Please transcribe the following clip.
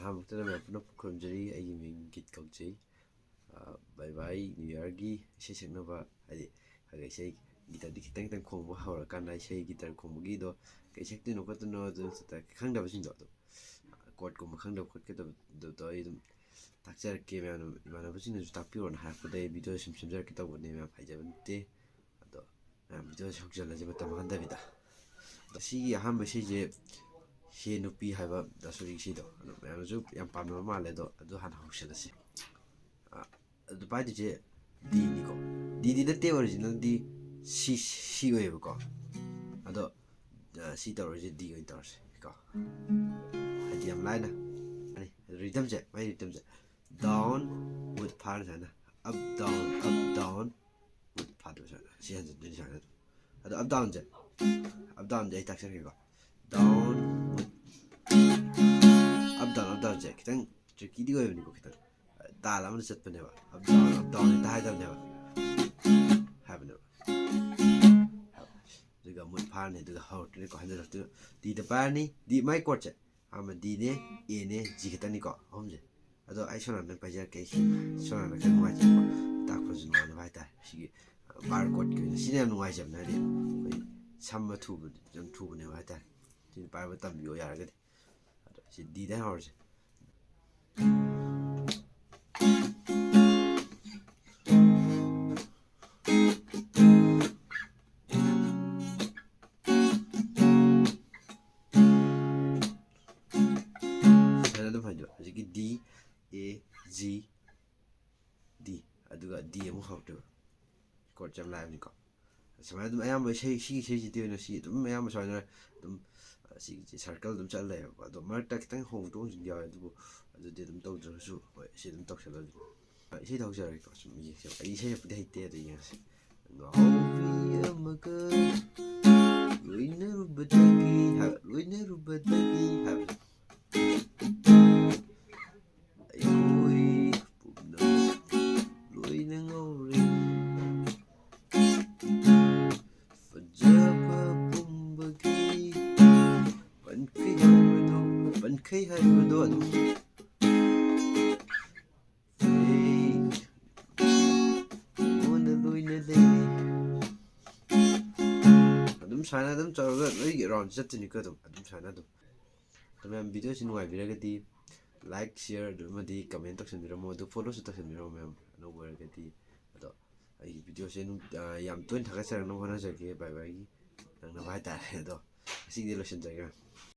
ꯑꯍꯥꯟꯕꯗ ꯃꯌꯥꯝ ꯄꯨꯟꯅ ꯈꯨꯔꯨꯝꯖꯔꯤ ꯑꯩꯒꯤ ꯃꯤꯡ ꯒꯤꯠ ꯀꯧꯖꯩ ꯕꯥꯏ ꯕꯥꯏ ꯅ꯭ꯌꯨ ꯏꯌꯥꯔꯒꯤ ꯏꯁꯩ ꯁꯛꯅꯕ ꯍꯥꯏꯗꯤ ꯏꯁꯩ ꯒꯤꯇꯔꯗꯤ ꯈꯤꯇꯪ ꯈꯤꯇꯪ ꯈꯣꯡꯕ ꯍꯧꯔꯀꯥꯟꯗ ꯏꯁꯩ ꯒꯤꯇꯔ ꯈꯣꯡꯕꯒꯤꯗꯣ ꯀꯩ ꯁꯛꯇꯣꯏꯅꯣ ꯈꯣꯠꯇꯣꯏꯅꯣ ꯑꯗꯨ ꯈꯪꯗꯕꯁꯤꯡꯗꯣ ꯑꯗꯨꯝ ꯀꯣꯔꯠꯀꯨꯝꯕ ꯈꯪꯗꯕ ꯈꯣꯠꯀꯗꯕꯗꯣ ꯑꯩ ꯑꯗꯨꯝ ꯇꯥꯛꯆꯔꯛꯀꯦ ꯃꯌꯥꯝꯅ ꯏꯃꯥꯟꯅꯕꯁꯤꯡꯅꯁꯨ ꯇꯥꯛꯄꯤꯔꯣꯅ ꯍꯥꯏꯔꯛꯄꯗ ꯑꯩ ꯚꯤꯗꯤꯑꯣ ꯁꯨꯝ ꯁꯦꯝꯖꯔꯛꯀꯦ ꯇꯧꯕꯅꯦ ꯃꯌꯥꯝ ꯍꯩꯖꯕ ꯅꯠꯇꯦ ꯑꯗꯣ ꯃꯌꯥꯝ ꯚꯤꯗꯤꯑꯣ ꯍꯧꯖꯤꯜꯂꯁꯦ ꯃꯇꯝ ꯃꯥꯡꯍꯟꯗꯕꯤꯗ ꯑꯗꯣ ꯁꯤꯒꯤ ꯑꯍꯥꯟꯕ ꯏꯁꯩꯁꯦ ꯍꯦ ꯅꯨꯄꯤ ꯍꯥꯏꯕ ꯗꯥꯁꯨꯔꯤ ꯏꯁꯩꯗꯣ ꯑꯗꯣ ꯃꯌꯥꯝꯅꯁꯨ ꯌꯥꯝ ꯄꯥꯝꯅꯕ ꯃꯥꯜꯂꯦ ꯑꯗꯣ ꯍꯥꯟꯅ ꯍꯧꯁꯜꯂꯁꯤ ꯑꯗꯨ ꯄꯥꯏꯗꯣꯏꯁꯦ ꯗꯤꯅꯤꯀꯣ ꯗꯤꯗꯤ ꯅꯠꯇꯦ ꯑꯣꯔꯤꯖꯤꯅꯦꯜꯗꯤ ꯁꯤ ꯑꯣꯏꯌꯦꯕꯀꯣ ꯑꯗꯣ ꯁꯤ ꯇꯧꯔꯁꯦ ꯗꯤ ꯑꯣꯏꯅ ꯇꯧꯔꯁꯦ ꯀꯣ ꯍꯥꯏꯗꯤ ꯌꯥꯝ ꯂꯥꯏꯅ ꯔꯤꯗꯝꯁꯦ ꯃꯥꯏ ꯔꯤꯗꯝꯁꯦ ꯗꯥꯎꯟ ꯋꯤꯠ ꯐꯥꯔ ꯁꯨꯃꯥꯏꯅ ꯑꯞ ꯗꯥꯎꯟ ꯋꯤꯠ ꯐꯥꯗꯣꯏ ꯁꯨꯃꯥꯏꯅ ꯁꯤ ꯍꯟꯖꯤꯟꯗꯣꯏꯅꯤ ꯁꯨꯃꯥꯏꯅ ꯑꯗꯣ ꯑꯞ ꯗꯥꯎꯟꯁꯦ ꯑꯩ ꯇꯥꯛꯆꯔꯒꯦꯀꯣ ꯗꯥꯎꯟ ꯋꯤꯠ ꯑꯞ ꯗꯥꯎꯟꯁꯦ ꯈꯤꯇꯪ ꯇ꯭ꯔꯤꯛꯀꯤꯗꯤ ꯑꯣꯏꯕꯅꯤꯀꯣ ꯈꯤꯇꯪ ꯇꯥꯜ ꯑꯃꯗ ꯆꯠꯄꯅꯦꯕ ꯑꯞ ꯗꯥꯎꯟ ꯍꯦꯛꯇ ꯍꯥꯏꯗꯕꯅꯦꯕ ꯍꯥꯏꯕꯅꯦꯕ ꯑꯗꯨꯒ ꯃꯨꯠ ꯐꯥꯔꯅꯤ ꯑꯗꯨꯒ ꯍꯧꯔꯛꯇꯣꯏꯅꯤꯀꯣ ꯍꯟꯖꯤꯜꯂꯛꯇꯣꯏꯅ ꯗꯤꯗ ꯄꯥꯏꯔꯅꯤ ꯗꯤ ꯃꯥꯏ ꯀꯣꯔꯠꯁꯦ ꯑꯃ ꯗꯤꯅꯦ ꯑꯦꯅꯦ ꯖꯤ ꯈꯛꯇꯅꯤꯀꯣ ꯑꯍꯨꯝꯁꯦ ꯑꯗꯣ ꯑꯩ ꯁꯣꯝꯅꯥꯀꯟꯗ ꯄꯥꯏꯖꯔꯛꯀꯦ ꯁꯣꯝꯅꯥꯀꯟꯗ ꯈꯔ ꯅꯨꯡꯉꯥꯏꯖꯕꯀꯣ ꯇꯥꯛꯄꯁꯨ ꯅꯨꯡꯉꯥꯏꯅꯕ ꯍꯥꯏꯇꯥꯔꯦ ꯁꯤꯒꯤ ꯕꯥꯔ ꯀꯣꯔꯠꯀꯤ ꯑꯣꯏꯅ ꯁꯤꯅ ꯌꯥꯝ ꯅꯨꯡꯉꯥꯏꯖꯕꯅꯦ ꯍꯥꯏꯗꯤ ꯑꯩꯈꯣꯏ ꯁꯝꯕ ꯊꯨꯕꯗꯤ ꯌꯥꯝ ꯊꯨꯕꯅꯦꯕ ꯍꯥꯏꯇꯥꯔꯦ ꯁꯤꯅ ꯄꯥꯏꯕ ꯇꯝꯕꯤꯌꯣ ꯌꯥꯔꯒꯗꯤ ꯑꯗꯣ ꯁꯤ ꯗꯤꯗ ꯍꯧꯔꯁꯦ ꯑꯗꯨꯝ ꯍꯥꯏꯗꯣꯏꯕ ꯍꯧꯖꯤꯛꯀꯤ ꯗꯤ ꯑꯦ ꯖꯤ ꯗꯤ ꯑꯗꯨꯒ ꯗꯤ ꯑꯃꯨꯛ ꯍꯧꯔꯛꯇꯣꯏꯕ ꯀꯣꯔꯠꯁꯦ ꯌꯥꯝ ꯂꯥꯏꯕꯅꯤꯀꯣ ꯁꯨꯃꯥꯏꯅ ꯑꯗꯨꯝ ꯑꯌꯥꯝꯕ ꯁꯤꯒꯤ ꯏꯁꯩꯁꯤꯗꯤ ꯑꯣꯏꯅ ꯁꯤ ꯑꯗꯨꯝ ꯑꯌꯥꯝꯕ ꯁꯨꯃꯥꯏꯅ ꯑꯗꯨꯝ ꯁꯤꯒꯤꯁꯦ ꯁꯥꯔꯀꯜ ꯑꯗꯨꯝ ꯆꯠ ꯂꯩꯌꯦꯕꯀꯣ ꯑꯗꯣ ꯃꯔꯛꯇ ꯈꯤꯇꯪ ꯍꯣꯡꯗꯣꯛ ꯍꯣꯡꯖꯤꯟ ꯌꯥꯎꯋꯦ ꯑꯗꯨꯕꯨ ꯑꯗꯨꯗꯤ ꯑꯗꯨꯝ ꯇꯧꯗ꯭ꯔꯒꯁꯨ ꯍꯣꯏ ꯁꯤ ꯑꯗꯨꯝ ꯇꯧꯁꯜꯂ ꯑꯗꯨꯝ ꯏꯁꯩꯗ ꯍꯧꯖꯔꯒꯦꯀꯣ ꯁꯨꯝ ꯌꯦꯡꯁꯦꯕ ꯑꯩ ꯏꯁꯩ ꯁꯛꯄꯗꯤ ꯍꯩꯇꯦ ꯑꯗꯨ ꯌꯦꯡꯉꯁꯤ ꯉꯥꯎꯕꯤ ꯑꯃꯒ ꯂꯣꯏꯅꯔꯨꯕꯗꯒꯤ ꯍꯥꯏꯕ ꯑꯩꯈꯣꯏ ꯄꯨꯝꯅꯃꯛ ꯂꯣꯏꯅ ꯉꯧꯔꯦ ꯐꯖꯕ ꯄꯨꯝꯕꯒꯤ ꯄꯟꯈꯩ ꯍꯥꯏꯕꯗꯣ ꯑꯗꯨꯝ ꯑꯩꯉꯣꯟꯗ ꯂꯣꯏꯅ ꯂꯩꯔꯤ ꯑꯗꯨꯝ ꯁꯨꯃꯥꯏꯅ ꯑꯗꯨꯝ ꯇꯧꯔꯒ ꯅꯣꯏꯒꯤ ꯔꯥꯎꯟ ꯆꯠꯇꯣꯏꯅꯤꯀꯣ ꯑꯗꯨꯝ ꯁꯨꯃꯥꯏꯅ ꯑꯗꯨꯝ ꯃꯌꯥꯝ ꯚꯤꯗꯤꯑꯣꯁꯤ ꯅꯨꯡꯉꯥꯏꯕꯤꯔꯒꯗꯤ ꯂꯥꯏꯛ ꯁꯤꯌꯔ ꯑꯃꯗꯤ ꯀꯃꯦꯟ ꯇꯧꯁꯟꯕꯤꯔꯝꯃꯣ ꯑꯗꯨ ꯐꯣꯂꯣꯁꯨ ꯇꯧꯁꯟꯕꯤꯔꯝꯃꯣ ꯃꯌꯥꯝ ꯑꯅꯧꯕ ꯑꯣꯏꯔꯒꯗꯤ ꯑꯗꯣ ꯑꯩꯒꯤ ꯚꯤꯗꯤꯑꯣꯁꯦ ꯌꯥꯝ ꯇꯣꯏꯅ ꯊꯥꯒꯠꯆꯔꯛꯅꯕ ꯍꯣꯠꯅꯖꯒꯦ ꯕꯥꯏ ꯕꯥꯏꯒꯤ ꯅꯪꯅꯕ ꯍꯥꯏꯇꯥꯔꯦ ꯑꯗꯣ ꯉꯁꯤꯗꯤ ꯂꯣꯏꯁꯤꯟꯖꯔꯒꯦ